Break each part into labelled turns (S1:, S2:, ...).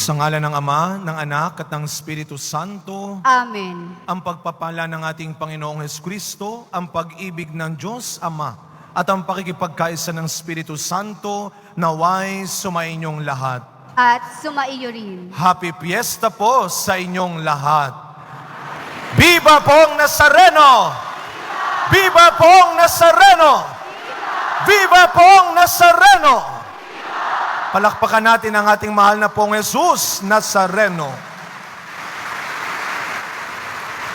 S1: Sa ngalan ng Ama, ng Anak, at ng Espiritu Santo.
S2: Amen.
S1: Ang pagpapala ng ating Panginoong Jesucristo, ang pag-ibig ng Diyos Ama, at ang pakikipagkaisa ng Espiritu Santo, naway sumainyong lahat.
S2: At sumaiyo rin.
S1: Happy Fiesta po sa inyong lahat. Viva Pong Nazareno! Viva Pong Nazareno! Viva Pong Nazareno! Palakpakan natin ang ating mahal na Pong Jesus Nazareno.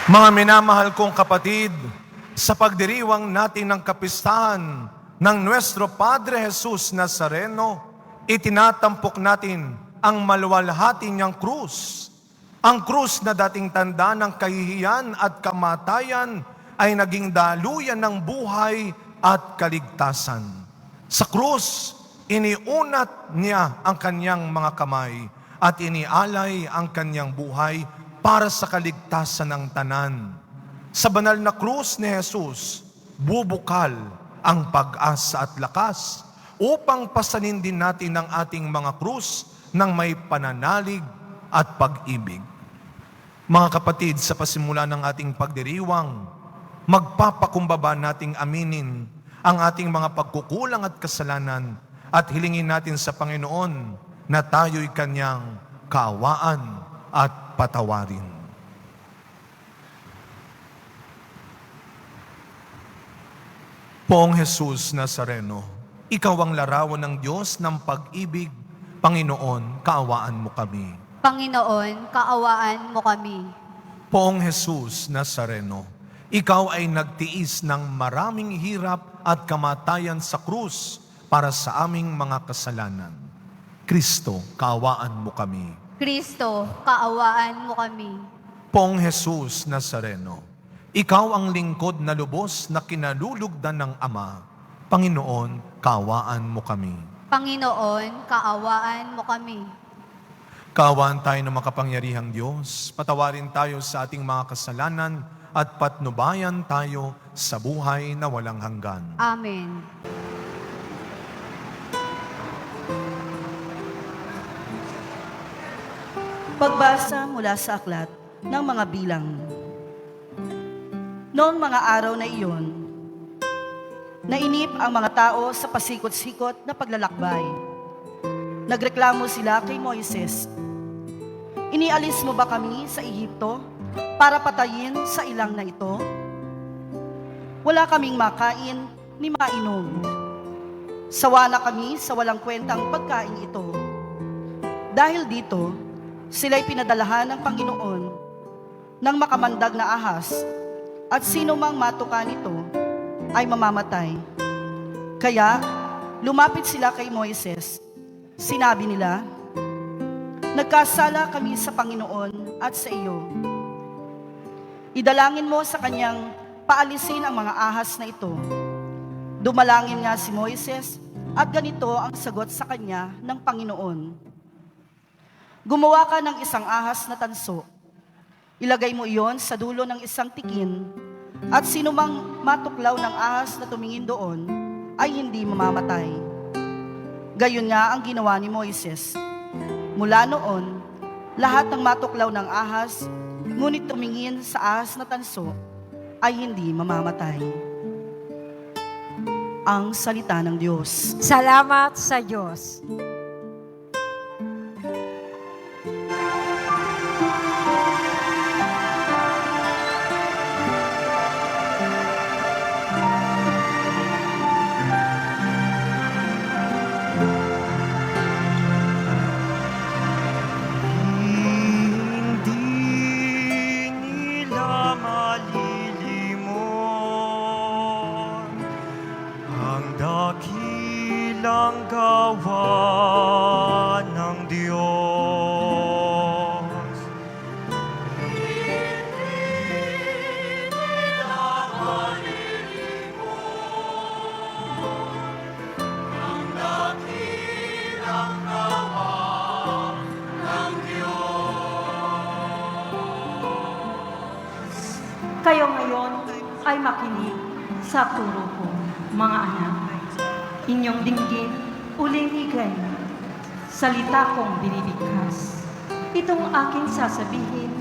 S1: Mga minamahal kong kapatid, sa pagdiriwang natin ng kapistahan ng Nuestro Padre Jesus Nazareno, itinatampok natin ang maluwalhati niyang krus. Ang krus na dating tanda ng kahihiyan at kamatayan ay naging daluyan ng buhay at kaligtasan. Sa krus, iniunat niya ang kanyang mga kamay at inialay ang kanyang buhay para sa kaligtasan ng tanan. Sa banal na krus ni Jesus, bubukal ang pag-asa at lakas upang pasanin din natin ang ating mga krus ng may pananalig at pag-ibig. Mga kapatid, sa pasimula ng ating pagdiriwang, magpapakumbaba nating aminin ang ating mga pagkukulang at kasalanan at hilingin natin sa Panginoon na tayo'y Kanyang kaawaan at patawarin. Poong Jesus Nazareno, Ikaw ang larawan ng Diyos ng pag-ibig. Panginoon, kaawaan mo kami.
S2: Panginoon, kaawaan mo kami.
S1: Poong Jesus Nazareno, Ikaw ay nagtiis ng maraming hirap at kamatayan sa krus para sa aming mga kasalanan. Kristo, kaawaan mo kami.
S2: Kristo, kaawaan mo kami.
S1: Poong Jesus Nazareno, Ikaw ang lingkod na lubos na kinalulugdan ng Ama. Panginoon, kaawaan mo kami.
S2: Panginoon, kaawaan mo kami.
S1: Kaawaan tayo ng makapangyarihang Diyos. Patawarin tayo sa ating mga kasalanan at patnubayan tayo sa buhay na walang hanggan.
S2: Amen.
S3: Pagbasa mula sa aklat ng mga bilang. Noong mga araw na iyon, nainip ang mga tao sa pasikot-sikot na paglalakbay. Nagreklamo sila kay Moises, "Inialis mo ba kami sa Ehipto para patayin sa ilang na ito? Wala kaming makain ni mainom. Sawa na kami sa walang kwentang pagkain ito." Dahil dito, sila'y pinadalahan ng Panginoon ng makamandag na ahas, at sino mang matuka nito ay mamamatay. Kaya lumapit sila kay Moises. Sinabi nila, "Nagkasala kami sa Panginoon at sa iyo. Idalangin mo sa kanyang paalisin ang mga ahas na ito." Dumalangin nga si Moises, at ganito ang sagot sa kanya ng Panginoon. "Gumawa ka ng isang ahas na tanso. Ilagay mo iyon sa dulo ng isang tikin, at sino mang matuklaw ng ahas na tumingin doon ay hindi mamamatay." Gayon nga ang ginawa ni Moises. Mula noon, lahat ng matuklaw ng ahas, ngunit tumingin sa ahas na tanso, ay hindi mamamatay. Ang salita ng Diyos.
S4: Salamat sa Diyos.
S5: Dakilang gawa ng Diyos. Ang dakilang gawa ng Diyos.
S6: Kayo ngayon ay makinig sa turo ko, mga anak. Inyong dinggin, ulihigay, salita kong binibigkas. itong aking sasabihin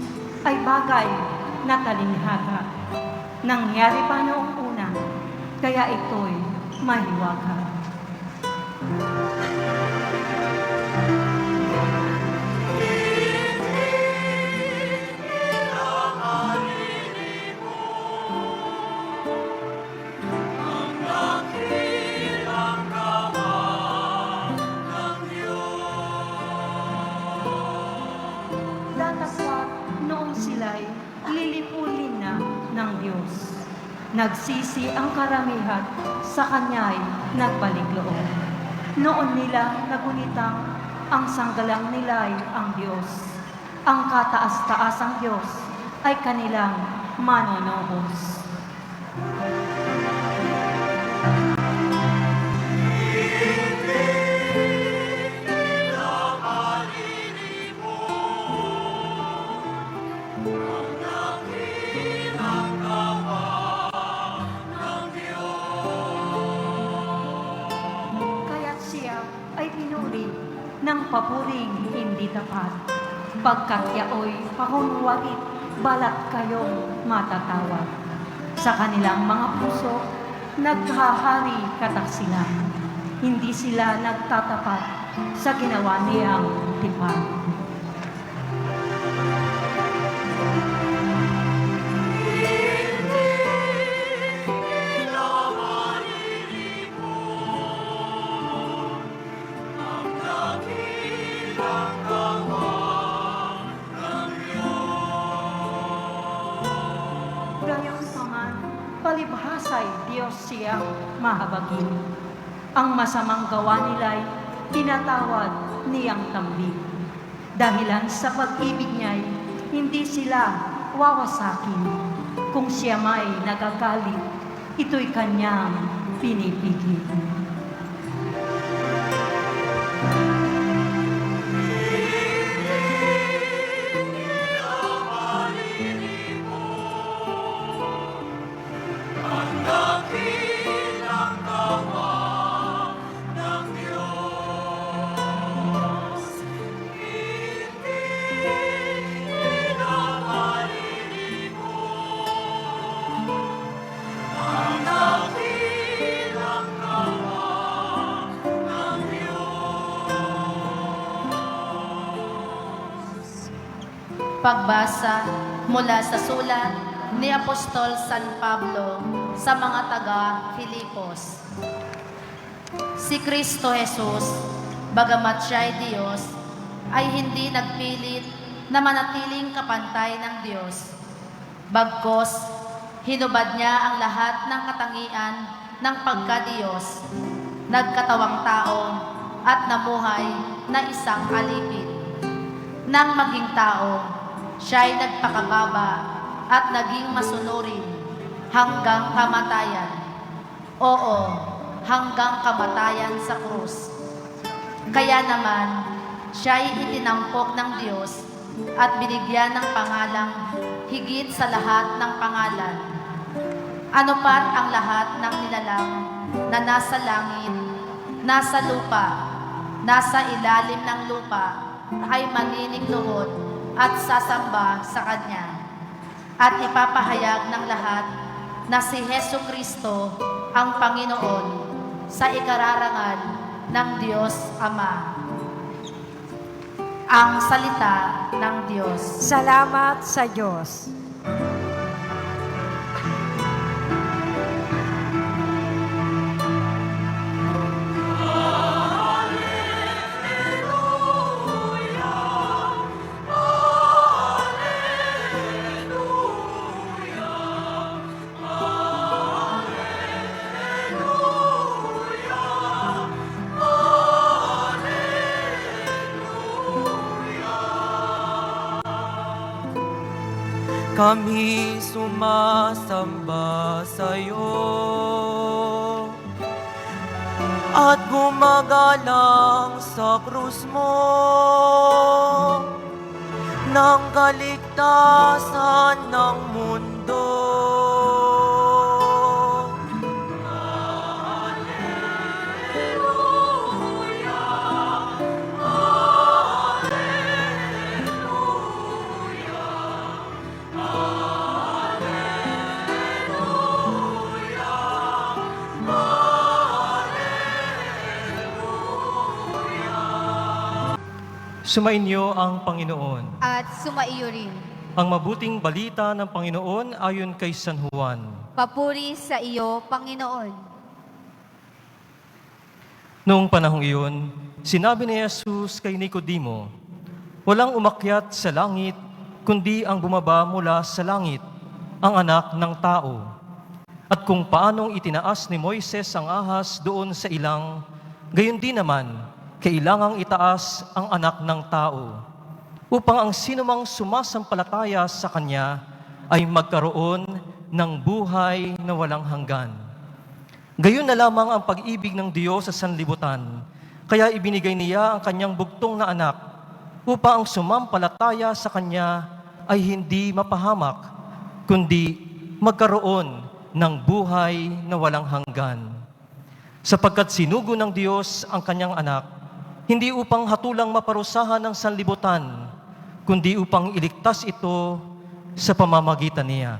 S6: ay bagay na talinghaga. Nangyari pa noong una, kaya ito'y mahiwaga. Datapwat noong sila'y lilipulin na ng Diyos. Nagsisi ang karamihan, sa Kanya'y nagbalik loob. Noon nila nagunitang ang sanggalang nila'y ang Diyos. Ang kataas-taasang Diyos ay kanilang manonohos. Kaya't siya ay pinuri ng papuring hindi tapat. Pagkat yaoy pahunwalit, balat kayong matatawag. Sa kanilang mga puso, naghahari kataksilan. Hindi sila nagtatapat sa ginawa niyang tipan. Gayunpaman, palibhasay Diyos siyang mahabagin. Ang masamang gawa nila'y tinatawad niyang tambik. Dahilan sa pag-ibig niya'y hindi sila wawasakin. Kung siya may nagagalit, ito'y kanyang pinipigil.
S7: Pagbasa mula sa sulat ni Apostol San Pablo sa mga taga-Filipos. Si Kristo Jesus, bagamat siya'y Diyos, ay hindi nagpilit na manatiling kapantay ng Diyos. Bagkus, hinubad niya ang lahat ng katangian ng pagka-Diyos, nagkatawang tao at namuhay na isang alipin. Nang maging tao, siya'y nagpakababa at naging masunurin hanggang kamatayan. Oo, hanggang kamatayan sa krus. Kaya naman, siya'y itinampok ng Diyos at binigyan ng pangalang higit sa lahat ng pangalan. Ano pat ang lahat ng nilalang na nasa langit, nasa lupa, nasa ilalim ng lupa, ay maniningluhod at sasamba sa Kanya. At ipapahayag ng lahat na si Hesu Kristo ang Panginoon sa ikararangal ng Diyos Ama. Ang salita ng Diyos.
S4: Salamat sa Diyos.
S5: Kami sumasamba sa'yo at gumagalang sa krus mo ng kaligtasan ng mundo.
S8: Sumainyo ang Panginoon.
S2: at sumaiyo rin.
S8: Ang mabuting balita ng Panginoon ayon kay San Juan.
S2: Papuri sa iyo, Panginoon.
S8: Noong panahong iyon, sinabi ni Jesus kay Nicodemo, walang umakyat sa langit, kundi ang bumaba mula sa langit, ang anak ng tao. At kung paanong itinaas ni Moises ang ahas doon sa ilang, gayon din naman, kailangang itaas ang anak ng tao, upang ang sinumang sumasampalataya sa Kanya ay magkaroon ng buhay na walang hanggan. Gayon na lamang ang pag-ibig ng Diyos sa sanlibutan, kaya ibinigay niya ang Kanyang bugtong na anak, upang ang sumampalataya sa Kanya ay hindi mapahamak, kundi magkaroon ng buhay na walang hanggan. Sapagkat sinugo ng Diyos ang Kanyang anak, hindi upang hatulang maparusahan ng sanlibutan, kundi upang iligtas ito sa pamamagitan niya.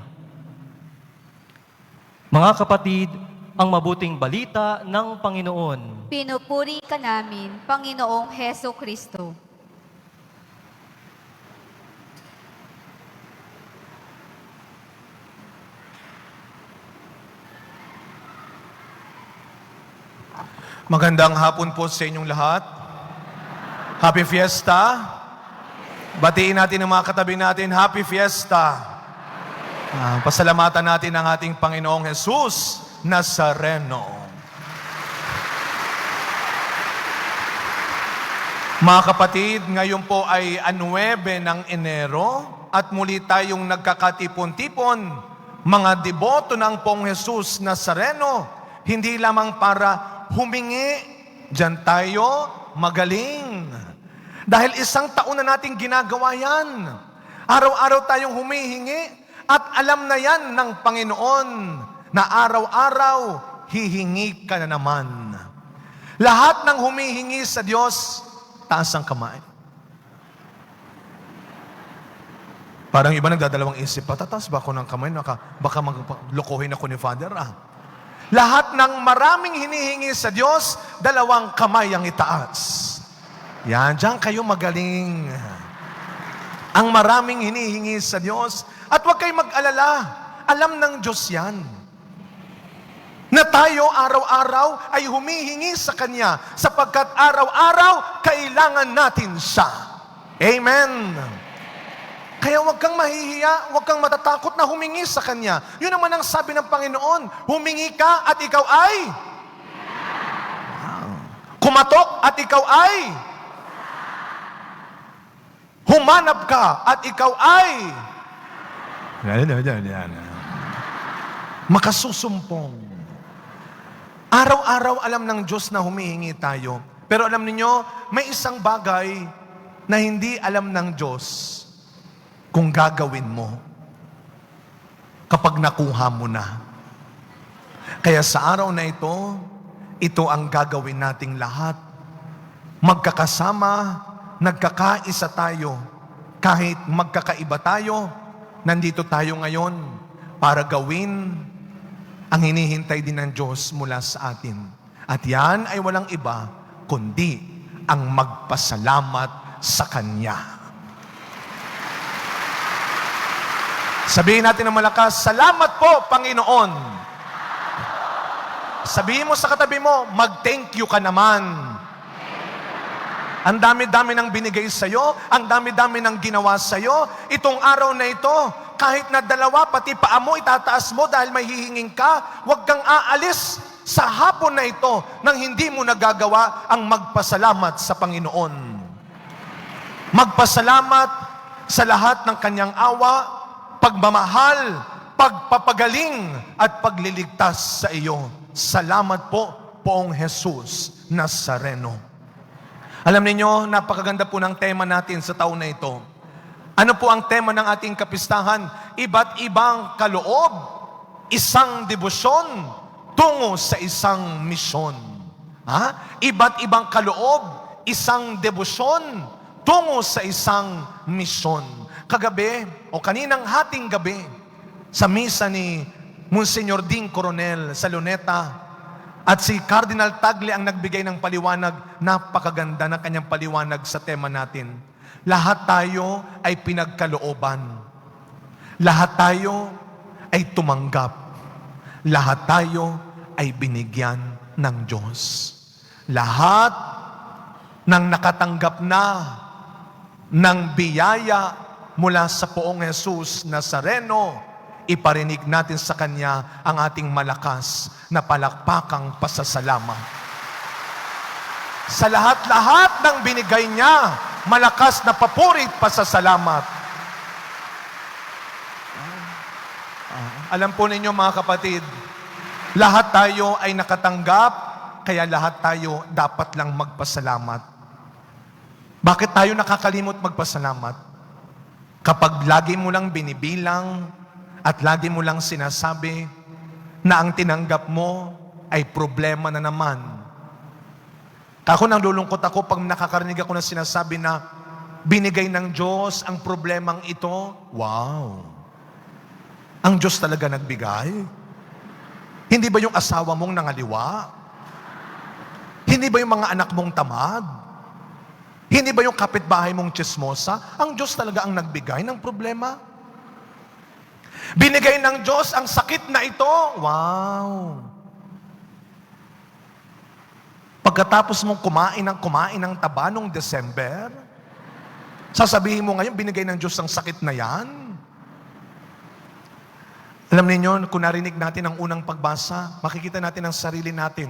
S8: Mga kapatid, ang mabuting balita ng Panginoon.
S2: Pinupuri ka namin, Panginoong Heso Kristo.
S1: Magandang hapon po sa inyong lahat. Happy Fiesta. Batiin natin ang mga katabi natin, Happy Fiesta. Pasalamatan natin ang ating Panginoong Jesus Nazareno. Mga kapatid, ngayon po ay 9 ng Enero at muli tayong nagkakatipon-tipon, mga deboto ng Pong Jesus Nazareno, hindi lamang para humingi, diyan tayo magaling. Dahil isang taon na nating ginagawa yan. Araw-araw tayong humihingi at alam na yan ng Panginoon na araw-araw hihingi ka na naman. Lahat ng humihingi sa Diyos, taas ang kamay. Parang iba nagdadalawang isip, patataas ba ako ng kamay? Baka maglokohin ako ni Father. Lahat ng maraming hinihingi sa Diyos, 2 kamay ang itaas. Yan, diyan kayo magaling. Ang maraming hinihingi sa Diyos. At huwag kayong mag-alala, alam ng Diyos yan. Na tayo araw-araw ay humihingi sa Kanya sapagkat araw-araw kailangan natin siya. Amen. Kaya huwag kang mahihiya, huwag kang matatakot na humingi sa Kanya. Yun naman ang sabi ng Panginoon, humingi ka at ikaw ay kumatok at ikaw ay humanap ka at ikaw ay makasusumpong. Araw-araw alam ng Diyos na humihingi tayo. Pero alam niyo, may isang bagay na hindi alam ng Diyos kung gagawin mo kapag nakuha mo na. Kaya sa araw na ito ang gagawin nating lahat. Magkakasama, nagkakaisa tayo. Kahit magkakaiba tayo, nandito tayo ngayon para gawin ang hinihintay din ng Diyos mula sa atin. At yan ay walang iba, kundi ang magpasalamat sa Kanya. Sabihin natin ng malakas, salamat po, Panginoon. Sabihin mo sa katabi mo, mag-thank you ka naman. Ang dami-dami ng binigay sa'yo, ang dami-dami ng ginawa sa'yo. Itong araw na ito, kahit na 2, pati paa mo, itataas mo dahil may hihinging ka, huwag kang aalis sa hapon na ito nang hindi mo nagagawa ang magpasalamat sa Panginoon. Magpasalamat sa lahat ng Kanyang awa, pagmamahal, pagpapagaling at pagliligtas sa iyo. Salamat po, Poong Jesus Nazareno. Alam niyo, napakaganda po ng tema natin sa taon na ito. Ano po ang tema ng ating kapistahan? Iba't ibang kaloob, isang debosyon tungo sa isang misyon. Iba't ibang kaloob, isang debosyon tungo sa isang misyon. Kagabi, o kaninang hating gabi, sa misa ni Monsignor Ding Coronel sa Luneta, At si Cardinal Tagle ang nagbigay ng paliwanag, napakaganda ng kanyang paliwanag sa tema natin. Lahat tayo ay pinagkalooban. Lahat tayo ay tumanggap. Lahat tayo ay binigyan ng Diyos. Lahat ng nakatanggap na ng biyaya mula sa Poong Jesus Nazareno, iparinig natin sa Kanya ang ating malakas na palakpakang pasasalamat. Sa lahat-lahat ng binigay niya, malakas na papuri at pasasalamat. Alam po ninyo mga kapatid, lahat tayo ay nakatanggap, kaya lahat tayo dapat lang magpasalamat. Bakit tayo nakakalimot magpasalamat? Kapag lagi mo lang binibilang at lagi mo lang sinasabi na ang tinanggap mo ay problema na naman. Ako nang lulungkot ako pag nakakarinig ako na sinasabi na binigay ng Diyos ang problemang ito. Wow! Ang Diyos talaga nagbigay? Hindi ba yung asawa mong nangaliwa? Hindi ba yung mga anak mong tamad? Hindi ba yung kapitbahay mong tsismosa? Ang Diyos talaga ang nagbigay ng problema? Binigay ng Diyos ang sakit na ito. Wow! Pagkatapos mong kumain ng taba noong December, sasabihin mo ngayon, binigay ng Diyos ang sakit na yan? Alam niyo, kung narinig natin ang unang pagbasa, makikita natin ang sarili natin.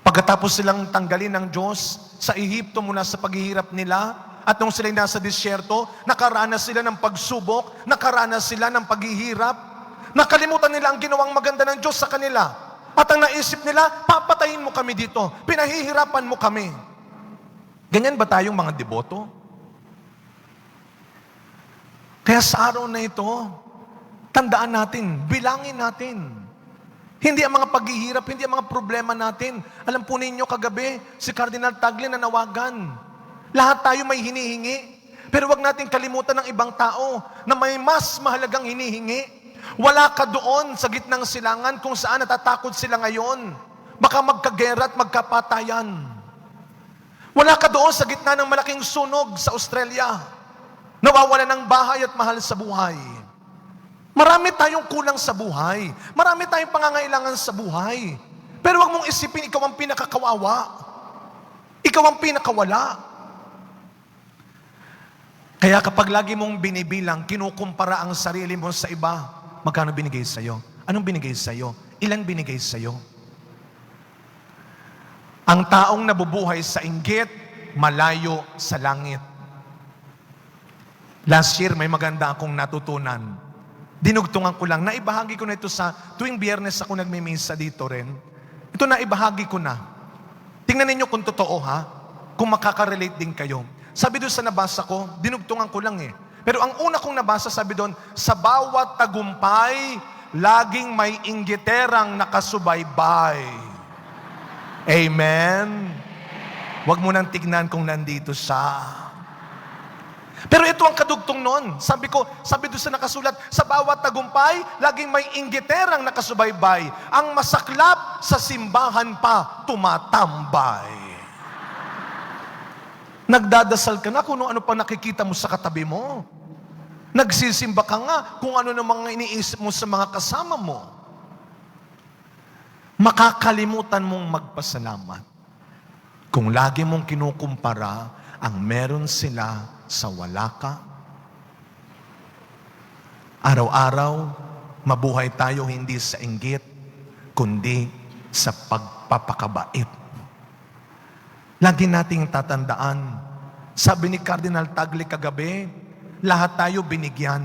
S1: Pagkatapos silang tanggalin ng Diyos sa Ehipto mula sa paghihirap nila, at nung sila'y nasa disyerto, nakaranas sila ng pagsubok, nakaranas sila ng paghihirap, nakalimutan nila ang ginawang maganda ng Diyos sa kanila. At ang naisip nila, papatayin mo kami dito, pinahihirapan mo kami. Ganyan ba tayong mga deboto? Kaya sa araw na ito, tandaan natin, bilangin natin. Hindi ang mga paghihirap, hindi ang mga problema natin. Alam po ninyo, kagabi, si Cardinal Tagle nanawagan. Lahat tayo may hinihingi. Pero wag natin kalimutan ng ibang tao na may mas mahalagang hinihingi. Wala ka doon sa gitnang silangan kung saan natatakot sila ngayon. Baka magkagera at magkapatayan. Wala ka doon sa gitna ng malaking sunog sa Australia. Nawawala ng bahay at mahal sa buhay. Marami tayong kulang sa buhay. Marami tayong pangangailangan sa buhay. Pero wag mong isipin ikaw ang pinakakawawa. Ikaw ang pinakawala. Kaya kapag lagi mong binibilang, kinukumpara ang sarili mo sa iba, magkano binigay sa'yo? Anong binigay sa'yo? Ilan binigay sa'yo? Ang taong nabubuhay sa inggit, malayo sa langit. Last year, may maganda akong natutunan. Dinugtungan ko lang. Naibahagi ko na ito sa tuwing Biyernes ako nagmimisa dito rin. Ito naibahagi ko na. Tingnan ninyo kung totoo ha. Kung makaka-relate din kayo. Sabi doon sa nabasa ko, dinugtungan ko lang eh. Pero ang una kong nabasa, sabi doon, sa bawat tagumpay, laging may inggiterang nakasubaybay. Amen? Huwag mo nang tignan kung nandito siya. Pero ito ang kadugtong nun. Sabi doon sa nakasulat, sa bawat tagumpay, laging may inggiterang nakasubaybay. Ang masaklap sa simbahan pa, tumatambay. Nagdadasal ka na kung ano pa nakikita mo sa katabi mo. Nagsisimba ka nga kung ano na mga iniisip mo sa mga kasama mo. Makakalimutan mong magpasalamat kung lagi mong kinukumpara ang meron sila sa wala ka. Araw-araw, mabuhay tayo hindi sa inggit, kundi sa pagpapakabait. Lagi nating tatandaan, sabi ni Cardinal Tagle kagabi, lahat tayo binigyan.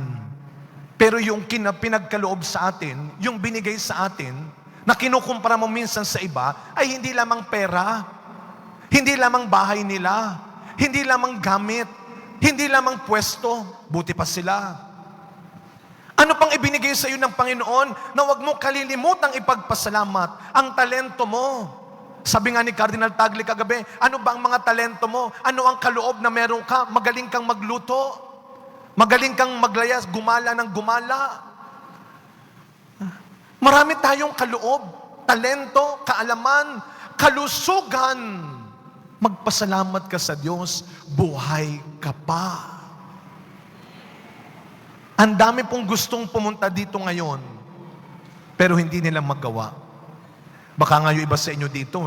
S1: Pero yung pinagkaloob sa atin, yung binigay sa atin, na kinukumpara mo minsan sa iba, ay hindi lamang pera, hindi lamang bahay nila, hindi lamang gamit, hindi lamang pwesto, buti pa sila. Ano pang ibinigay sa iyo ng Panginoon na huwag mo kalilimutang ipagpasalamat ang talento mo? Sabi nga ni Cardinal Tagle kagabi, ano ba ang mga talento mo? Ano ang kaloob na meron ka? Magaling kang magluto. Magaling kang maglayas, gumala ng gumala. Marami tayong kaloob. talento, kaalaman, kalusugan, magpasalamat ka sa Diyos, buhay ka pa. Ang dami pong gustong pumunta dito ngayon, pero hindi nila magawa. Baka nga yung iba sa inyo dito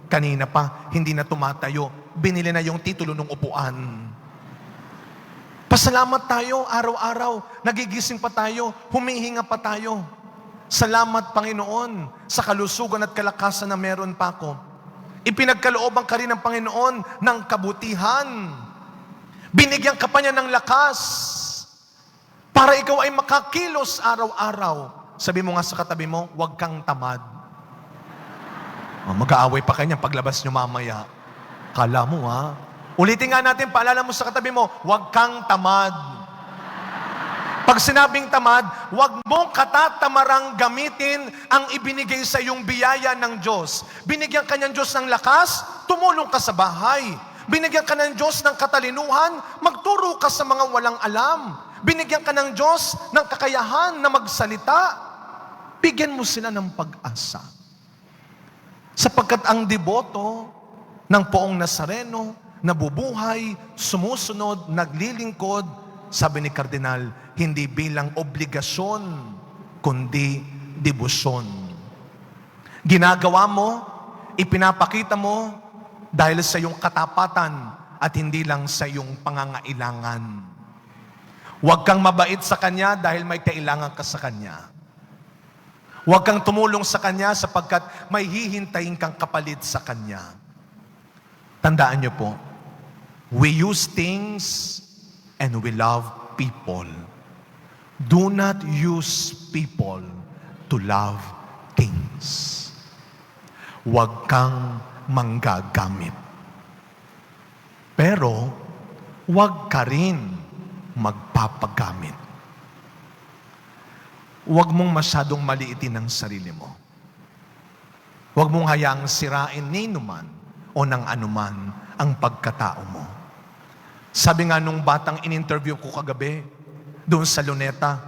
S1: kanina pa, hindi na tumatayo, binili na yung titulo ng upuan. Pasalamat tayo araw-araw, nagigising pa tayo, humihinga pa tayo. Salamat Panginoon sa kalusugan at kalakasan na meron pa ako. Ipinagkalooban ka rin ng Panginoon ng kabutihan. Binigyan ka pa niya ng lakas para ikaw ay makakilos araw-araw. Sabi mo nga sa katabi mo, huwag kang tamad. Mag-aaway pa kanya paglabas nyo mamaya. Kala mo Ulitin nga natin, paalala mo sa katabi mo, huwag kang tamad. Pag sinabing tamad, huwag mong katatamarang gamitin ang ibinigay sa iyong biyaya ng Diyos. Binigyan ka ng Diyos ng lakas, tumulong ka sa bahay. Binigyan ka ng Diyos ng katalinuhan, magturo ka sa mga walang alam. Binigyan ka ng Diyos ng kakayahan na magsalita. Bigyan mo sila ng pag-asa. Sapagkat ang deboto ng Poong Nazareno, nabubuhay, sumusunod, naglilingkod, sabi ni Kardinal, hindi bilang obligasyon, kundi debosyon. Ginagawa mo, ipinapakita mo, dahil sa iyong katapatan at hindi lang sa iyong pangangailangan. Huwag kang mabait sa Kanya dahil may kailangan ka sa Kanya. Huwag kang tumulong sa Kanya sapagkat may hihintayin kang kapalit sa Kanya. Tandaan niyo po, we use things and we love people. Do not use people to love things. Huwag kang manggagamit. Pero, huwag ka rin magpapagamit. Huwag mong masyadong maliitin ang sarili mo. Huwag mong hayaang sirain ni numan o ng anuman ang pagkatao mo. Sabi nga nung batang in-interview ko kagabi, doon sa Luneta,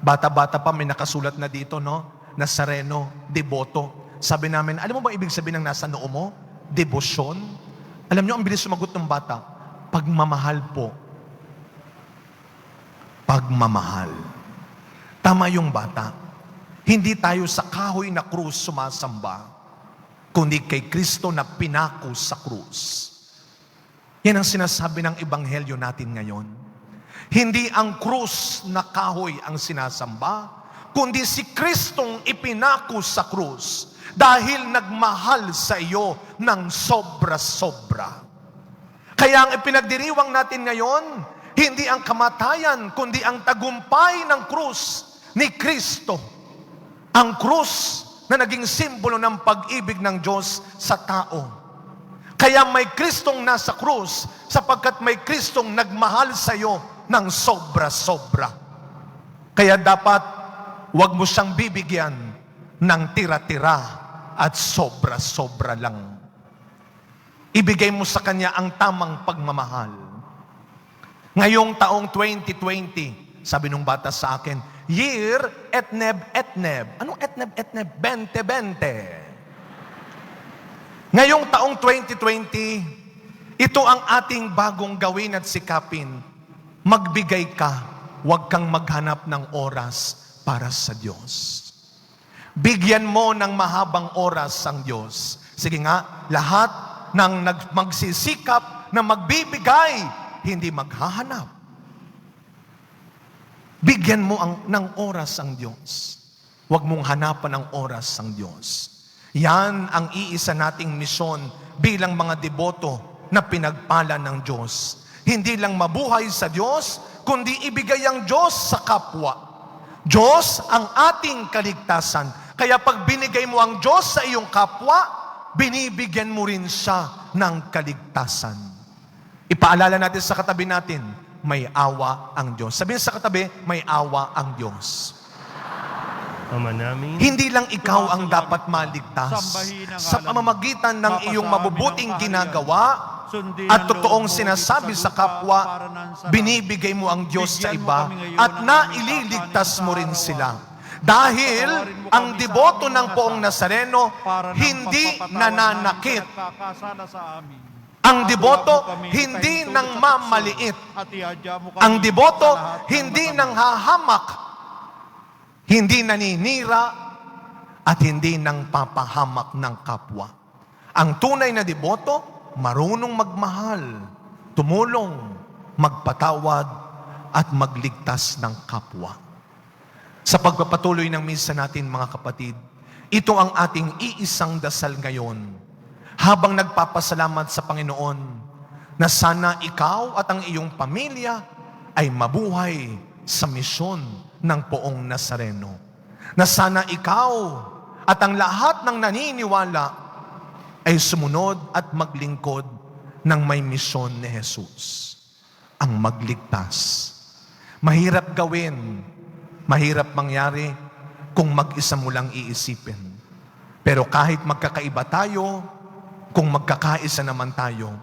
S1: bata-bata pa may nakasulat na dito, Nazareno, deboto. Sabi namin, alam mo ba ibig sabihin ng nasa noo mo? Debosyon? Alam niyo, ang bilis sumagot ng bata, pagmamahal po. Pagmamahal. Tama yung bata. Hindi tayo sa kahoy na krus sumasamba, kundi kay Kristo na pinako sa krus. Yan ang sinasabi ng Ebanghelyo natin ngayon. Hindi ang krus na kahoy ang sinasamba, kundi si Kristong ipinako sa krus dahil nagmahal sa iyo ng sobra-sobra. Kaya ang ipinagdiriwang natin ngayon, hindi ang kamatayan, kundi ang tagumpay ng krus ni Kristo. Ang krus na naging simbolo ng pag-ibig ng Diyos sa tao. Kaya may Kristong nasa krus sapagkat may Kristong nagmahal sa iyo ng sobra-sobra. Kaya dapat huwag mo siyang bibigyan ng tira-tira at sobra-sobra lang. Ibigay mo sa Kanya ang tamang pagmamahal. Ngayong taong 2020, sabi nung bata sa akin, year etneb-etneb. Anong etneb-etneb? 2020. Ngayong taong 2020, ito ang ating bagong gawin at sikapin. Magbigay ka, huwag kang maghanap ng oras para sa Diyos. Bigyan mo ng mahabang oras ang Diyos. Sige nga, lahat ng magsisikap na magbibigay, hindi maghahanap. Bigyan mo ng oras ang Diyos. Huwag mong hanapan ng oras ang Diyos. Yan ang iisa nating misyon bilang mga deboto na pinagpala ng Diyos. Hindi lang mabuhay sa Diyos, kundi ibigay ang Diyos sa kapwa. Diyos ang ating kaligtasan. Kaya pag binigay mo ang Diyos sa iyong kapwa, binibigyan mo rin siya ng kaligtasan. Ipaalala natin sa katabi natin, may awa ang Diyos. Sabihin sa katabi, may awa ang Diyos.
S9: Ama namin,
S1: Hindi lang ikaw ang dapat maligtas. Sa pamamagitan ng iyong mabubuting ginagawa at totoong sinasabi sa kapwa, binibigay mo ang Diyos sa iba at naililigtas mo rin sila. Dahil ang deboto ng Poong Nazareno hindi nananakit. Ang deboto hindi nang mamaliit. Ang deboto hindi nang hahamak, hindi naninira, at hindi nang papahamak ng kapwa. Ang tunay na deboto, marunong magmahal, tumulong, magpatawad, at magligtas ng kapwa. Sa pagpapatuloy ng misa natin, mga kapatid, ito ang ating iisang dasal ngayon, habang nagpapasalamat sa Panginoon na sana ikaw at ang iyong pamilya ay mabuhay sa misyon ng Poong Nazareno. Na sana ikaw at ang lahat ng naniniwala ay sumunod at maglingkod ng may misyon ni Jesus, ang magligtas. Mahirap gawin, mahirap mangyari kung mag-isa mo lang iisipin. Pero kahit magkakaiba tayo, kung magkakaisa naman tayo,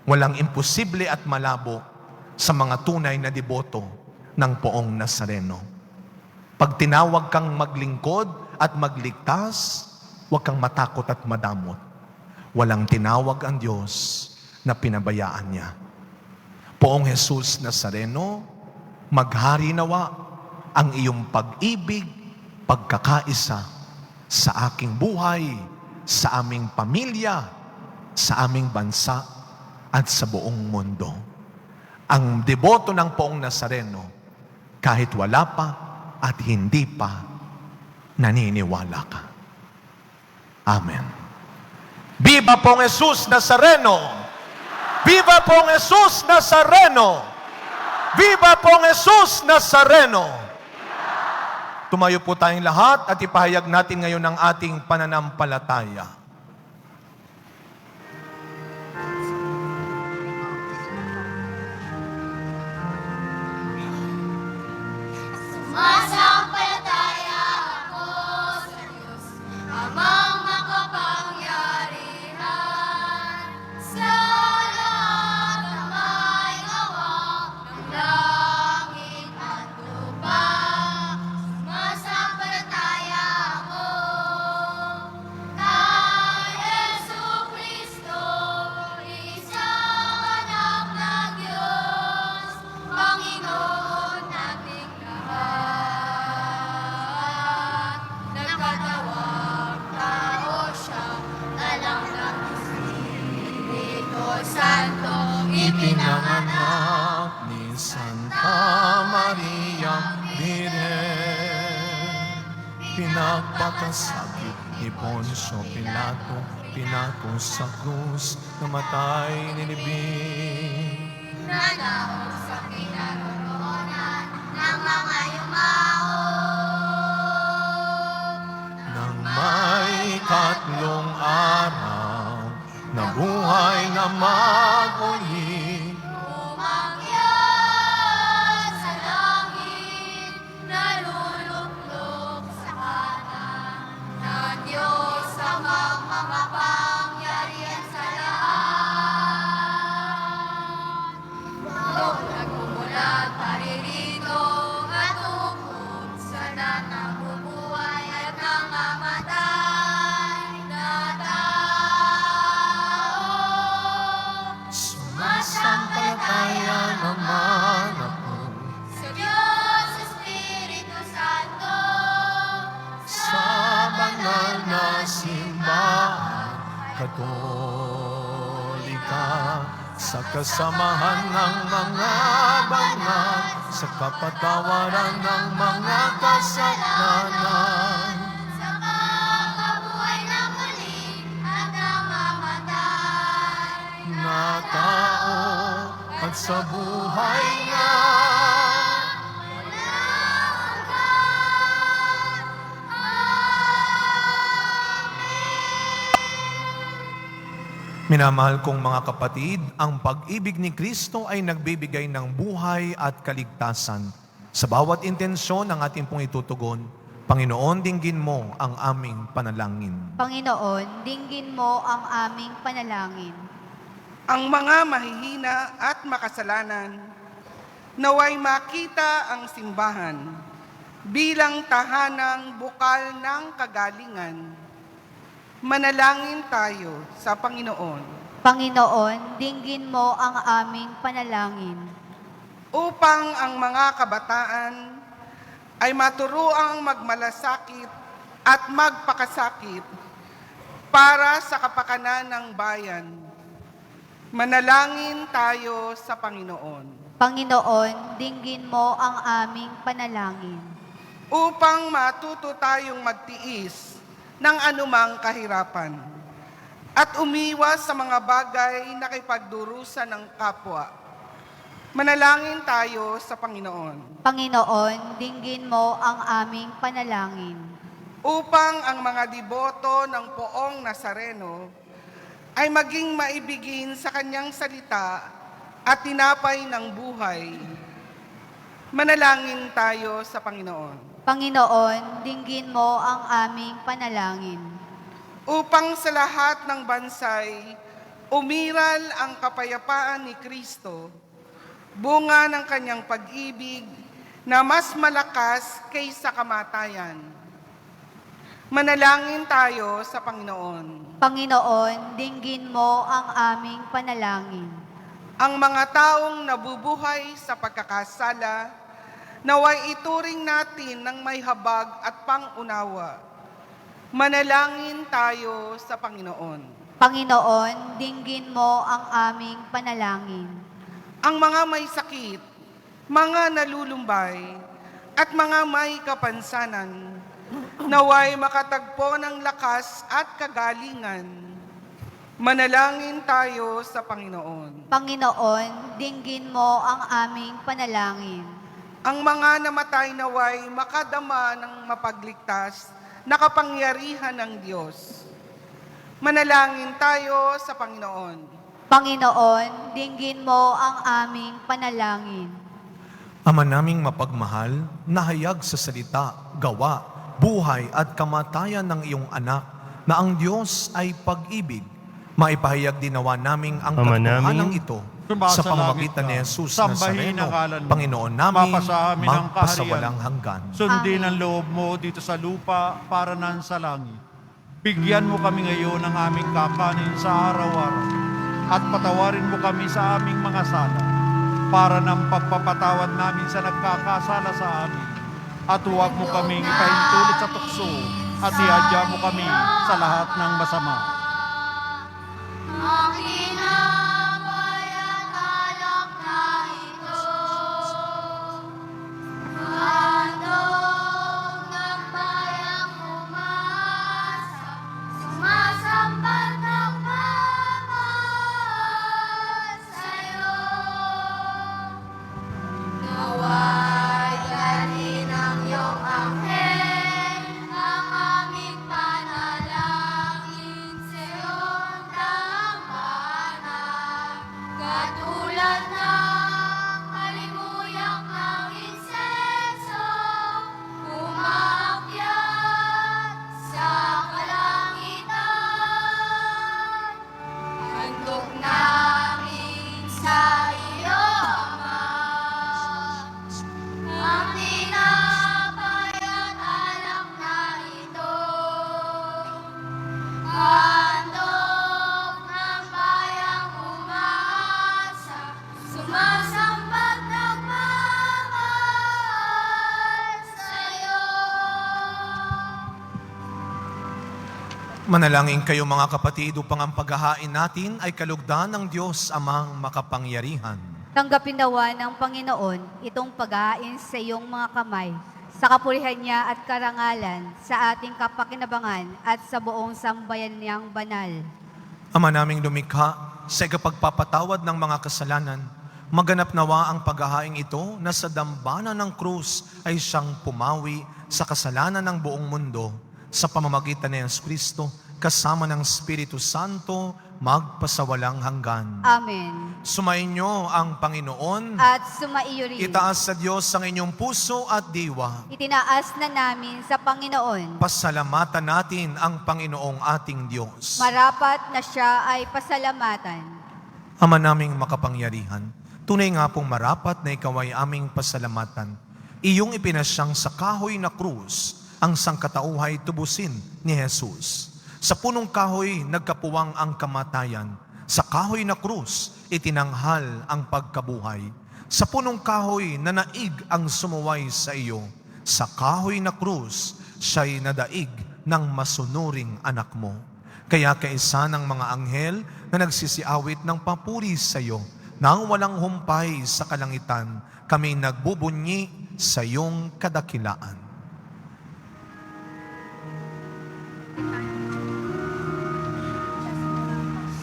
S1: walang imposible at malabo sa mga tunay na deboto ng Poong Nazareno. Pag tinawag kang maglingkod at magligtas, huwag kang matakot at madamot. Walang tinawag ang Diyos na pinabayaan niya. Poong Jesus Nazareno, maghari nawa ang iyong pag-ibig, pagkakaisa sa aking buhay, sa aming pamilya, sa aming bansa, at sa buong mundo. Ang deboto ng Poong Nazareno, kahit wala pa at hindi pa naniniwala ka. Amen. Viva Poong Jesus Nazareno! Viva Poong Jesus Nazareno! Viva Poong Jesus Nazareno! Tumayo po tayong lahat at ipahayag natin ngayon ang ating pananampalataya.
S7: Sumasampalataya ako sa Diyos, Amang makapangyarihan, sa lahat ng may gawa ng langit at lupa. Sumasampalataya ako kay Jesucristo, isang anak ng Diyos, Panginoon nating lahat. Nagkatawang tao siya, alam ng Espiritu Santo,
S1: Ipinanganak ni Santa Maria Virgen, pinagpakasakit ni Poncio Pilato, pinako sa krus, namatay nilibing.
S7: Nanaog sa kinaroroonan ng mga yumao.
S1: Nang may tatlong araw, nabuhay na maguli.
S7: Umakyat sa langit, naluluklok sa kanan ng Diyos amang makapangyarihan sa lahat. Noong nagmumulat paririto at ukod sa lahat ng bubuhay at nangamatay na tao.
S1: Sumasampalataya naman ako
S7: Sa Diyos Espiritu Santo,
S1: sa banal na simbahan Katolika, sa kasamahan ng mga banal, sa kapatawaran ng mga kasalanan.
S7: sa pagkabuhay na muli at namamatay
S1: Na tao at sa buhay na minamahal kong mga kapatid, ang pag-ibig ni Kristo ay nagbibigay ng buhay at kaligtasan. Sa bawat intensyon ng ating pong itutugon, Panginoon, dinggin mo ang aming panalangin.
S2: Panginoon, dinggin mo ang aming panalangin.
S10: Ang mga mahihina at makasalanan, naway makita ang simbahan bilang tahanang bukal ng kagalingan. Manalangin tayo sa Panginoon
S2: Panginoon, dinggin mo ang aming panalangin.
S10: upang ang mga kabataan ay maturuang magmalasakit at magpakasakit para sa kapakanan ng bayan. Manalangin tayo sa Panginoon
S2: Panginoon, dinggin mo ang aming panalangin.
S10: upang matuto tayong magtiis ng anumang kahirapan at umiwas sa mga bagay na kipagdurusan ng kapwa. Manalangin tayo sa Panginoon
S2: Panginoon, dinggin mo ang aming panalangin.
S10: upang ang mga deboto ng Poong Nazareno ay maging maibigin sa kanyang salita at tinapay ng buhay. Manalangin tayo sa Panginoon
S2: Panginoon, dinggin mo ang aming panalangin.
S10: upang sa lahat ng bansay umiral ang kapayapaan ni Kristo, bunga ng kanyang pag-ibig na mas malakas kaysa kamatayan. Manalangin tayo sa Panginoon.
S2: Panginoon, dinggin mo ang aming panalangin.
S10: Ang mga taong nabubuhay sa pagkakasala, naway ituring natin ng may habag at pangunawa. Manalangin tayo sa Panginoon.
S2: Panginoon, dinggin mo ang aming panalangin.
S10: Ang mga may sakit, mga nalulumbay, at mga may kapansanan, naway makatagpo ng lakas at kagalingan. Manalangin tayo sa Panginoon.
S2: Panginoon, dinggin mo ang aming panalangin.
S10: Ang mga namatay naway makadama ng mapagligtas na kapangyarihan ng Diyos. Manalangin tayo sa Panginoon.
S2: Panginoon, dinggin mo ang aming panalangin.
S1: Ama naming mapagmahal, nahayag sa salita, gawa, buhay at kamatayan ng iyong anak na ang Diyos ay pag-ibig. Maipahayag dinawa naming ang
S9: Ama
S1: katotohanan
S9: namin,
S1: ito
S11: Sumasa
S1: sa pamamagitan
S11: langit
S1: ni
S11: ka,
S1: Jesus
S11: sambahin
S1: Nazareno,
S11: ang ngalan mo,
S1: Panginoon namin,
S11: mapasa amin ang
S1: magpasawalang hanggan.
S11: Sundin
S2: Amen.
S11: ang loob mo dito sa lupa para nan sa langit. Bigyan mo kami ngayon ng aming kakanin sa araw-araw at patawarin mo kami sa aming mga sala para ng pagpapatawad namin sa nagkakasala sa amin. At huwag mo kaming ipahintulot sa tukso at ihadya mo kami sa lahat ng masama.
S7: Ang tinapay at alak na ito, handog ng bayang umasa, sumasambat ng pamahal sa'yo. Naway dalhin ang iyong anghel, ang aming panalangin sa'yo'y dambana. Katulad ng halimuyang ng insenso, umaakyat sa kalangitan. Handog namin sa iyo, Ama, ang tinapay at alak na ito. Handog ng bayang umaasa, sumasambat ng mahal sa'yo.
S1: Manalangin kayo mga kapatid upang ang paghahain natin ay kalugdan ng Diyos amang makapangyarihan.
S2: Tanggapin nawa ng Panginoon itong paghahain sa iyong mga kamay, sa kapurihan niya at karangalan, sa ating kapakinabangan at sa buong sambayan niyang banal.
S1: Ama naming lumikha, sa ikapagpapatawad ng mga kasalanan, maganap nawa ang paghahaing ito na sa dambana ng krus ay siyang pumawi sa kasalanan ng buong mundo sa pamamagitan ni Yesu Kristo kasama ng Espiritu Santo magpasawalang hanggan.
S2: Amen.
S1: Sumainyo ang Panginoon.
S2: At sumaiyo rin.
S1: Itaas sa Diyos ang inyong puso at diwa.
S2: Itinaas na namin sa Panginoon.
S1: Pasalamatan natin ang Panginoong ating Diyos.
S2: Marapat na siya ay pasalamatan.
S1: Ama naming makapangyarihan, tunay nga pong marapat na ikaw ay aming pasalamatan. iyong ipinasyang sa kahoy na krus ang sangkatauhay tubusin ni Jesus. Sa punong kahoy nagkapuwang ang kamatayan. Sa kahoy na krus itinanghal ang pagkabuhay. Sa punong kahoy na naig ang sumuway sa iyo. Sa kahoy na krus siya'y nadaig ng masunuring anak mo. Kaya kaisa ng mga anghel na nagsisiawit ng papuri sa iyo, nang walang humpay sa kalangitan, kami nagbubunyi sa iyong kadakilaan.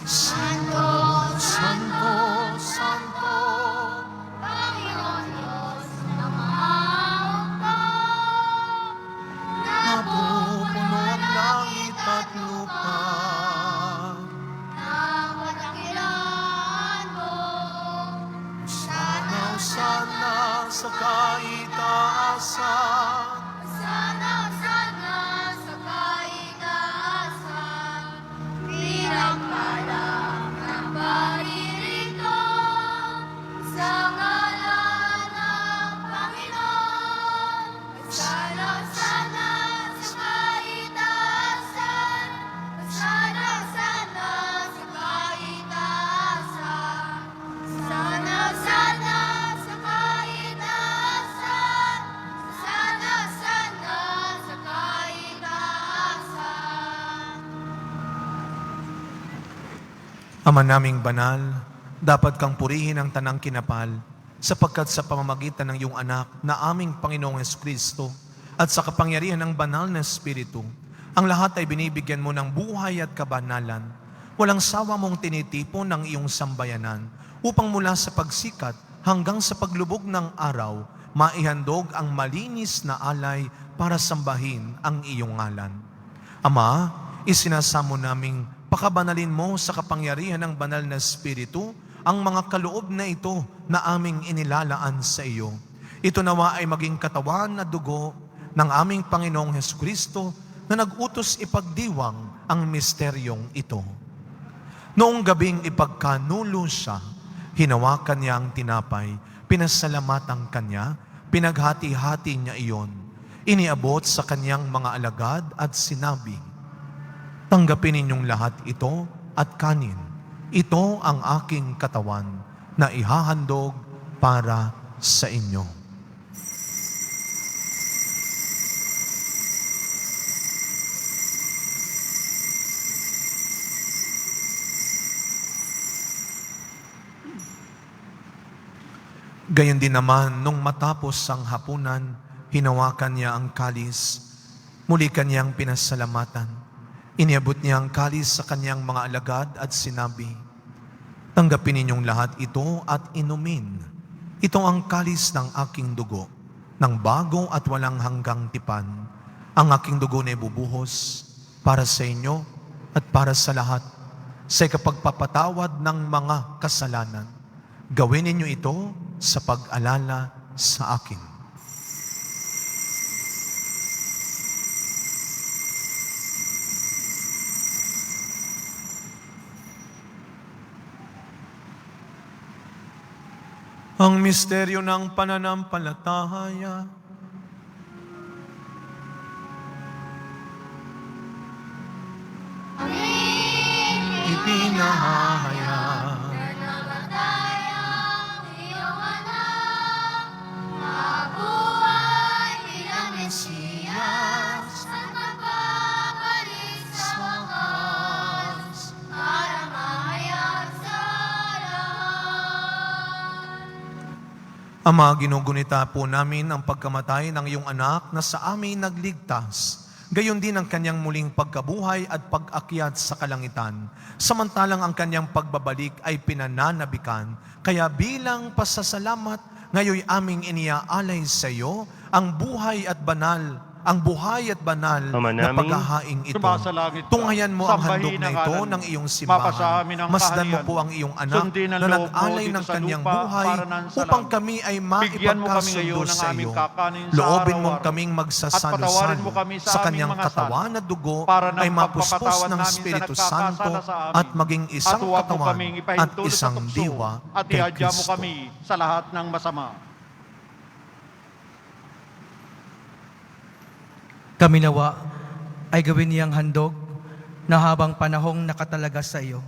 S1: Santo, Santo, Santo,
S12: Panginoon Diyos ng mga
S1: napupuno ang langit at lupa.
S12: Napadakilaan mo.
S1: Sana, sana sa kaitaasan.
S12: Sana sa kaitaasan, pinagpalang ng paririto sa ngalan ng Panginoon. Sana sa kaitaasan, sana sa kaitaasan, sana sa kaitaasan, sana sa kaitaasan.
S1: Ama naming banal, dapat kang purihin ang tanang kinapal, sapagkat sa pamamagitan ng iyong anak na aming Panginoong Jesucristo at sa kapangyarihan ng banal na Espiritu, ang lahat ay binibigyan mo ng buhay at kabanalan. Walang sawa mong tinitipon ng iyong sambayanan upang mula sa pagsikat hanggang sa paglubog ng araw, maihandog ang malinis na alay para sambahin ang iyong ngalan. Ama, isinasamo naming pakabanalin mo sa kapangyarihan ng banal na Espiritu ang mga kaloob na ito na aming inilalaan sa iyo. Ito nawa ay maging katawan at dugo ng aming Panginoong Jesucristo na nag-utos ipagdiwang ang misteryong ito. Noong gabing ipagkanulo siya, hinawakan niya ang tinapay, pinasalamatan kanya, pinaghati-hati niya iyon. Iniabot sa kanyang mga alagad at sinabi, tanggapin ninyong lahat ito at kanin. Ito ang aking katawan na ihahandog para sa inyo. Gayon din naman, nung matapos ang hapunan, hinawakan niya ang kalis. Muli kanyang pinasalamatan. Iniabot niya ang kalis sa kanyang mga alagad at sinabi, tanggapin ninyong lahat ito at inumin. Ito ang kalis ng aking dugo, ng bago at walang hanggang tipan. Ang aking dugo na ibubuhos para sa inyo at para sa lahat, sa ikapagpapatawad ng mga kasalanan. Gawin ninyo ito sa pag-alala sa akin. Ang misteryo ng pananampalataya. Ipinahayag.
S12: Namatay ang iyong anak, mabuhay bilang Mesiyas, at magpapalik sa wakas, para mahayag sa lahat.
S1: Ama, ginugunita po namin ang pagkamatay ng iyong anak na sa amin nagligtas. Gayon din ang kanyang muling pagkabuhay at pag-akyat sa kalangitan. Samantalang ang kanyang pagbabalik ay pinananabikan. Kaya bilang pasasalamat, ngayon aming iniaalay sa iyo ang buhay at banal
S9: Ama
S1: na
S9: namin,
S1: paghahaing ito.
S11: Sumasalangit ka.
S1: Tunghayan mo ang
S11: Sambahin
S1: handog na
S11: ang
S1: ito
S11: ngalan
S1: ng
S11: mo.
S1: iyong
S11: Mapasa
S1: simbahan.
S11: amin ang
S1: Masdan mo
S11: kaharian.
S1: po ang iyong anak
S11: Sundin ang
S1: na
S11: loob mo
S1: nag-alay
S11: dito
S1: ng
S11: sa
S1: kanyang
S11: lupa
S1: buhay
S11: para nang sa
S1: upang
S11: langit.
S1: kami ay
S11: Bigyan mo kami
S1: maipagkasundo
S11: ngayon ng
S1: sa
S11: aming
S1: iyo.
S11: kakanin sa
S1: Loobin mong
S11: araw-araw.
S1: kaming
S11: At
S1: magsasalo-salo
S11: patawarin mo kami sa
S1: sa
S11: aming
S1: kanyang
S11: mga
S1: katawan
S11: sala,
S1: at dugo
S11: para
S1: ay
S11: nang
S1: mapuspos
S11: pagpapatawad
S1: ng
S11: namin sa
S1: Espiritu
S11: nagkakasala
S1: Santo
S11: sa amin.
S1: at maging isang
S11: At huwag mo
S1: katawan
S11: kaming
S1: at
S11: ipahintulot sa
S1: isang
S11: tukso,
S1: diwa
S11: at
S1: kay
S11: ihadya mo
S1: Kristo.
S11: kami sa lahat ng masama.
S13: Kami nawa ay gawin niyang handog na habang panahong nakatalaga sa iyo.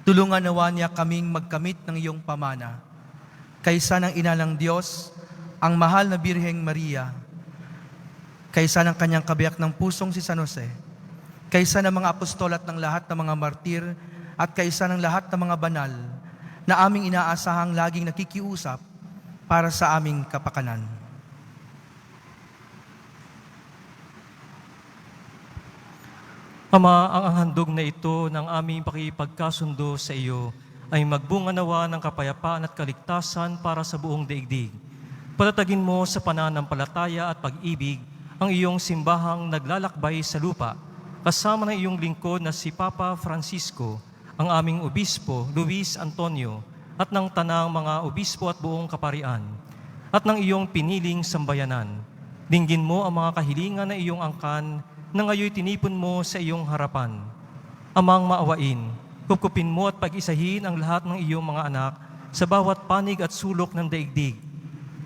S13: Tulungan nawa niya kaming magkamit ng iyong pamana. Kaysa ng ina ng Diyos, ang mahal na Birheng Maria, kaysa ng kanyang kabiyak ng pusong si San Jose, kaysa ng mga apostol at ng lahat ng mga martir, at kaysa ng lahat ng mga banal na aming inaasahang laging nakikiusap para sa aming kapakanan.
S8: Ama, ang handog na ito ng aming pakipagkasundo sa iyo ay magbunga nawa ng kapayapaan at kaligtasan para sa buong daigdig. Patatagin mo sa pananampalataya at pag-ibig ang iyong simbahang naglalakbay sa lupa, kasama ng iyong lingkod na si Papa Francisco, ang aming obispo Luis Antonio, at ng tanang mga obispo at buong kaparian, at ng iyong piniling sambayanan. Dinggin mo ang mga kahilingan na iyong angkan na ngayoy tinipon mo sa iyong harapan. Amang maawain, kupkupin mo at pag-isahin ang lahat ng iyong mga anak sa bawat panig at sulok ng daigdig.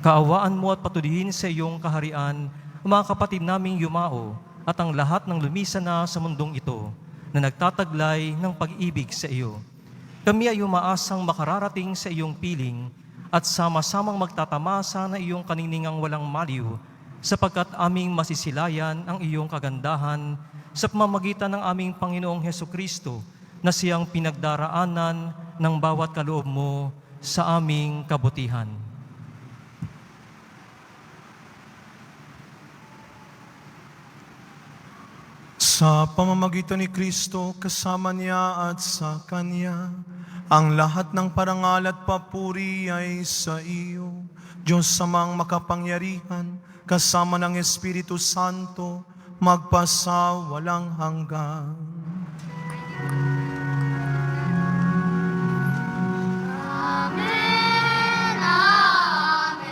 S8: Kaawaan mo at patuloyin sa iyong kaharian ang mga kapatid naming yumao at ang lahat ng lumisan na sa mundong ito na nagtataglay ng pag-ibig sa iyo. Kami ay umaasang makararating sa iyong piling at sama-samang magtatamasa na iyong kaniningang walang maliw, sapagkat aming masisilayan ang iyong kagandahan sa pamamagitan ng aming Panginoong Hesukristo na siyang pinagdaraanan ng bawat kaloob mo sa aming kabutihan.
S1: Sa pamamagitan ni Kristo, kasama niya at sa Kanya, ang lahat ng parangal at papuri ay sa iyo, Diyos Amang makapangyarihan, kasama ng Espiritu Santo, magpasa walang hanggan.
S12: Amen, amen,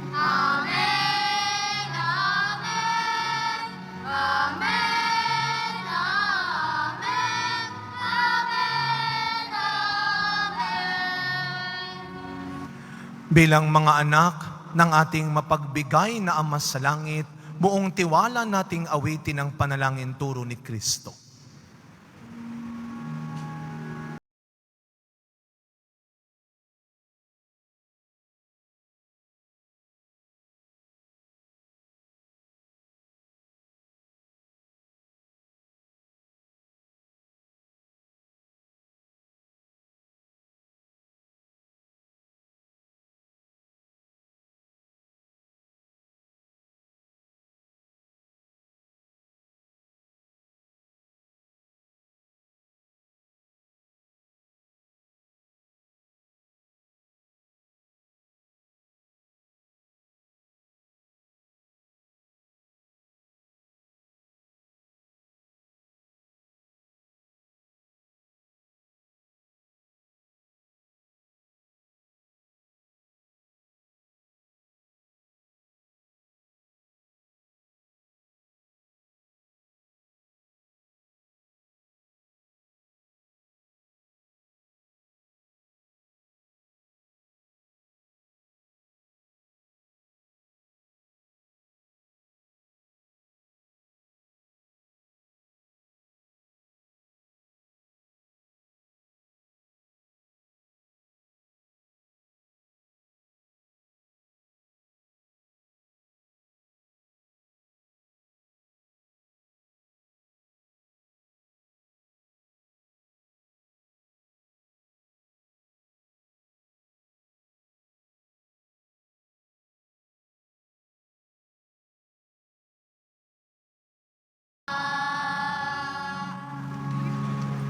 S12: amen, amen, amen, amen, amen, amen.
S1: Bilang mga anak ng ating mapagbigay na Ama sa langit, buong tiwala nating awitin ang panalangin turo ni Kristo.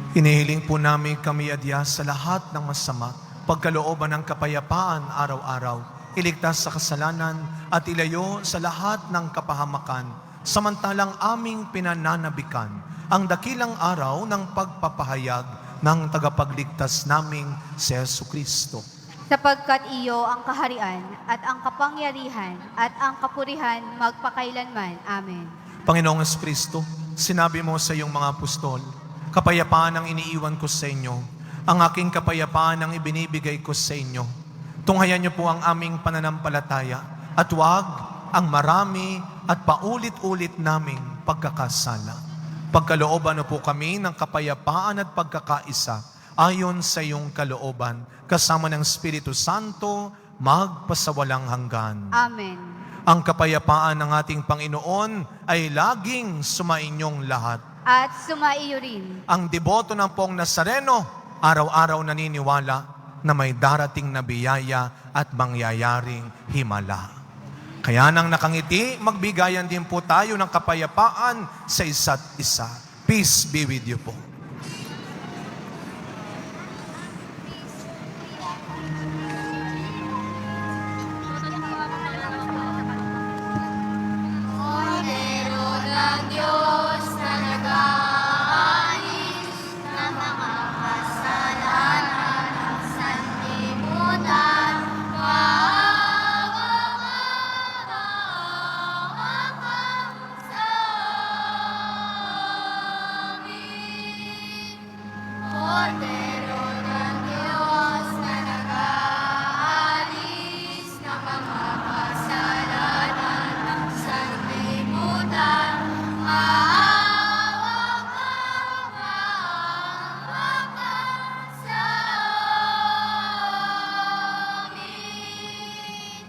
S1: Inihiling po namin kami adya sa lahat ng masama, pagkalooban ng kapayapaan araw-araw, iligtas sa kasalanan at ilayo sa lahat ng kapahamakan, samantalang aming pinananabikan ang dakilang araw ng pagpapahayag ng tagapagligtas naming si Jesucristo.
S2: Sapagkat iyo ang kaharian at ang kapangyarihan at ang kapurihan magpakailanman. Amen.
S1: Panginoong Jesucristo, sinabi mo sa iyong mga apostol, kapayapaan ang iniiwan ko sa inyo, ang aking kapayapaan ang ibinibigay ko sa inyo. Tunghayan niyo po ang aming pananampalataya at huwag ang marami at paulit-ulit naming pagkakasala. Pagkalooban po kami ng kapayapaan at pagkakaisa ayon sa iyong kalooban, kasama ng Espiritu Santo, magpasawalang hanggan.
S2: Amen.
S1: Ang kapayapaan ng ating Panginoon ay laging sumainyong lahat.
S2: At sumaiyo rin.
S1: Ang deboto ng Poong Nazareno, araw-araw naniniwala na may darating na biyaya at mangyayaring himala. Kaya nang nakangiti, magbigayan din po tayo ng kapayapaan sa isa't isa. Peace be with you po.
S12: Kordero ng Diyos na nag-aalis ng mga kasalanan ng sanlibutan, maawa ka sa amin. Kordero ng Diyos na nag-aalis ng mga kasalanan ng sanlibutan, maawa ka sa amin.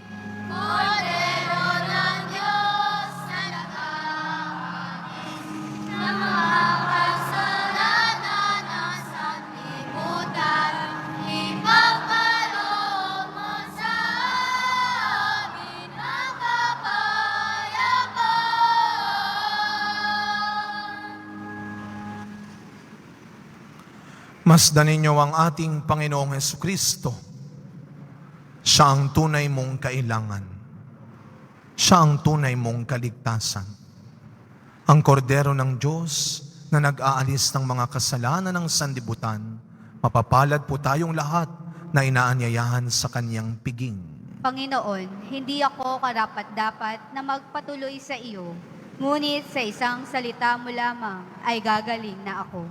S12: Kordero ng Diyos na nag-aalis ng mga kasalanan ng sanlibutan, ipagkaloob mo sa amin ang kapayapaan.
S1: Masdan ninyo ang ating Panginoong Hesukristo. Siya ang tunay mong kailangan. Siya ang tunay mong kaligtasan. Ang kordero ng Diyos na nag-aalis ng mga kasalanan ng sanlibutan, mapapalad po tayong lahat na inaanyayahan sa kanyang piging.
S2: Panginoon, hindi ako karapat-dapat na magpatuloy sa iyo, ngunit sa isang salita mo lamang ay gagaling na ako.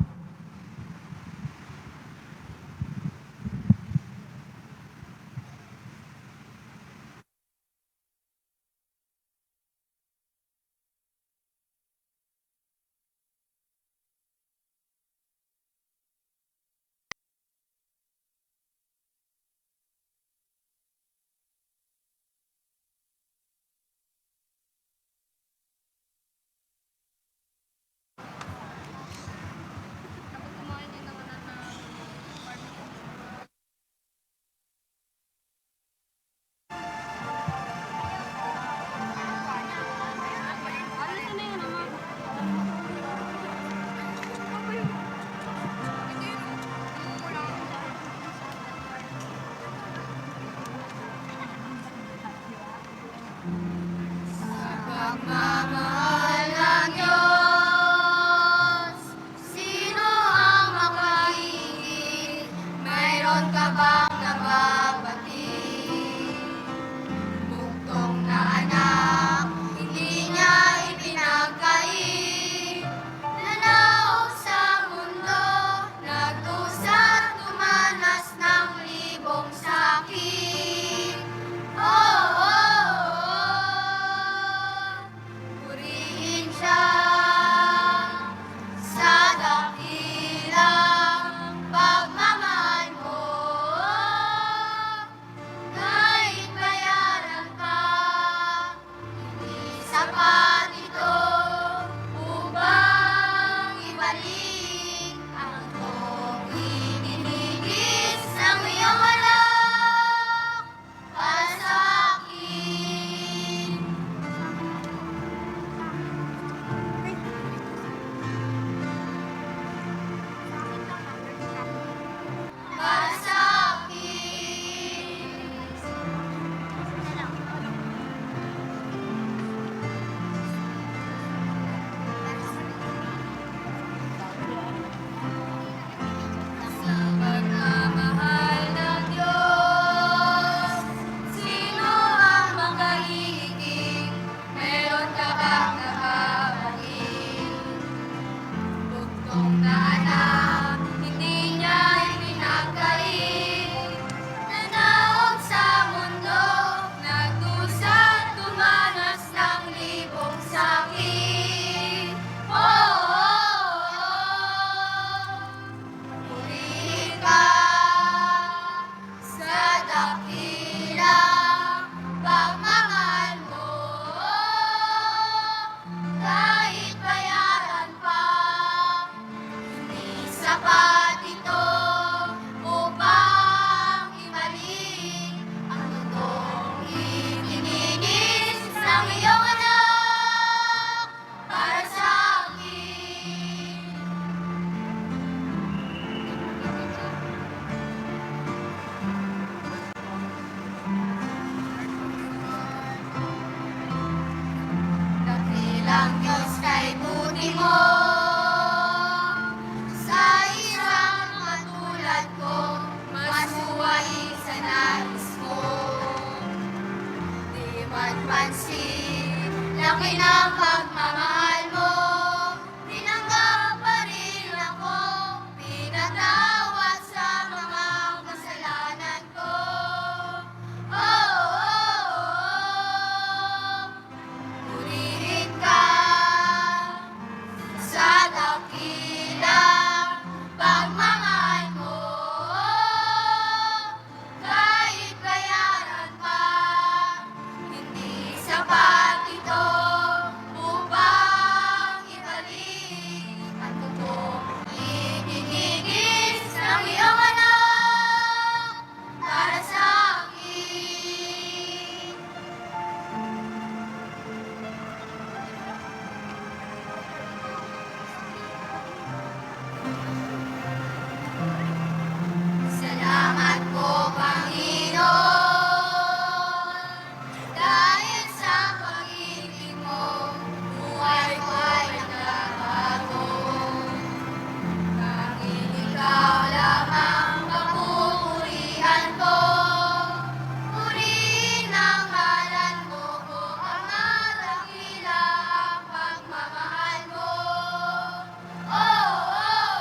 S12: laki ng pagmamahal mo, tinanggap pa rin ako, pinatawad sa mga kasalanan ko. Oh, oh, oh. Purihin ka sa dakilang pagmamahal mo, kahit bayaran pa, hindi sapat ito upang ibalik ang totoong itinigis ng iyong anak para sa akin. Salamat po, Panginoon, dahil sa pag-ibig mo, buhay ko ay nagbabago. Tanging ikaw lamang papupurihan ko, purihin ang ngalan mo, o angat dakilang pagmamahal mo. Oh, oh, oh.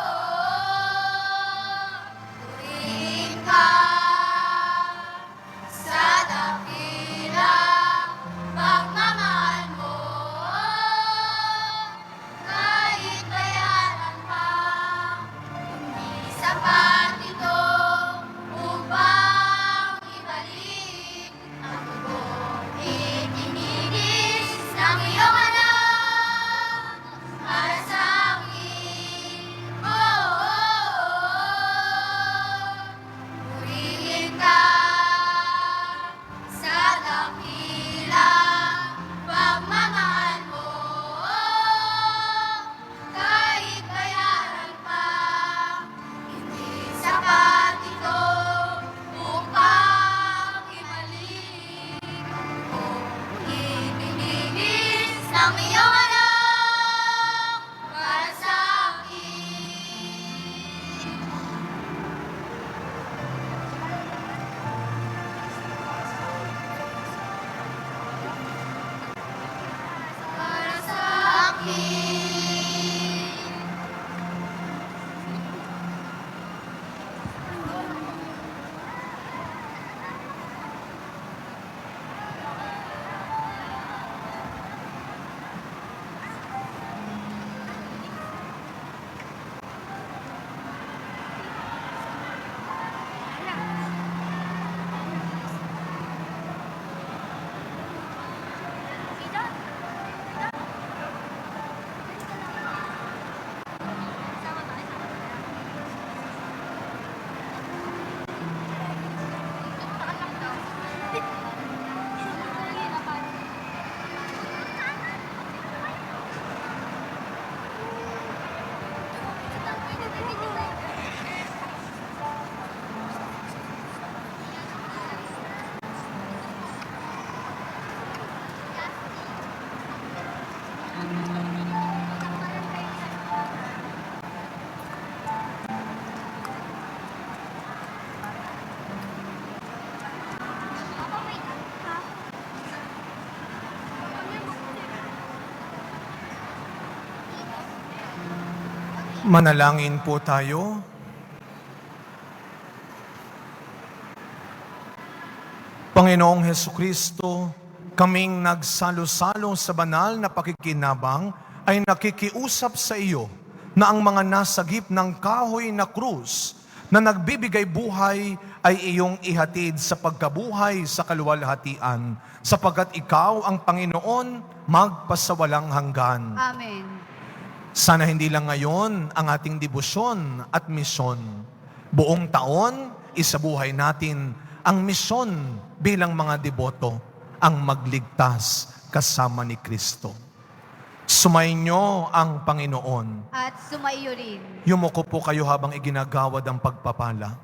S12: Purihin ka sa dakilang pagmamahal mo, kahit bayaran pa, hindi sapat ito upang ibalik ang totoong itinigis ng iyong anak para sa akin. Oh, oh, oh. Purihin ka sa dakilang pagmamahal mo, kahit bayaran pa, hindi sapat ito upang ibalik ang itinigis ng iyong anak para sa akin. Para sa akin.
S1: Manalangin po tayo. Panginoong Hesukristo, kaming nagsalo-salo sa banal na pakikinabang ay nakikiusap sa iyo na ang mga nasagip ng kahoy na krus na nagbibigay buhay ay iyong ihatid sa pagkabuhay sa kaluwalhatian, sapagkat ikaw ang Panginoon magpasawalang hanggan.
S2: Amen.
S1: Sana hindi lang ngayon ang ating debosyon at misyon. Buong taon, isabuhay natin ang misyon bilang mga deboto, ang magligtas kasama ni Kristo. Sumainyo ang Panginoon.
S2: At sumaiyo rin.
S1: Yumuko po kayo habang iginagawad ang pagpapala.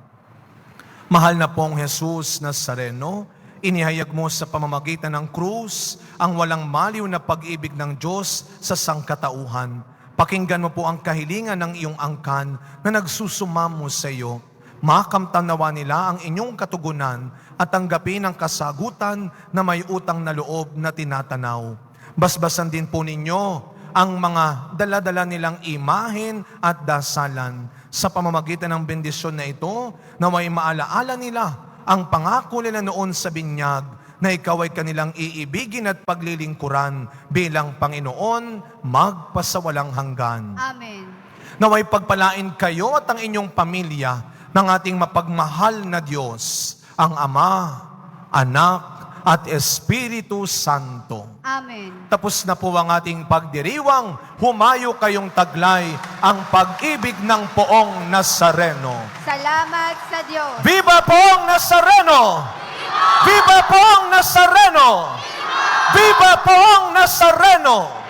S1: Mahal na pong Jesus Nazareno, inihayag mo sa pamamagitan ng krus ang walang maliw na pag-ibig ng Diyos sa sangkatauhan. Pakinggan mo po ang kahilingan ng iyong angkan na nagsusumamo sa iyo. Makamtan nawa nila ang inyong katugunan at tanggapin ang kasagutan na may utang na loob na tinatanaw. Basbasan din po ninyo ang mga dala-dala nilang imahen at dasalan. Sa pamamagitan ng bendisyon na ito, naway maalaala nila ang pangako nila noon sa binyag na ikaw ay kanilang iibigin at paglilingkuran bilang Panginoon magpasawalang hanggan.
S2: Amen.
S1: Naway pagpalain kayo at ang inyong pamilya ng ating mapagmahal na Diyos, ang Ama, Anak, at Espiritu Santo.
S2: Amen.
S1: Tapos na po ang ating pagdiriwang, humayo kayong taglay ang pag-ibig ng Poong Nazareno.
S2: Salamat sa Diyos.
S1: Viva Poong Nazareno! Viva Poong Nazareno! Viva Poong Nazareno!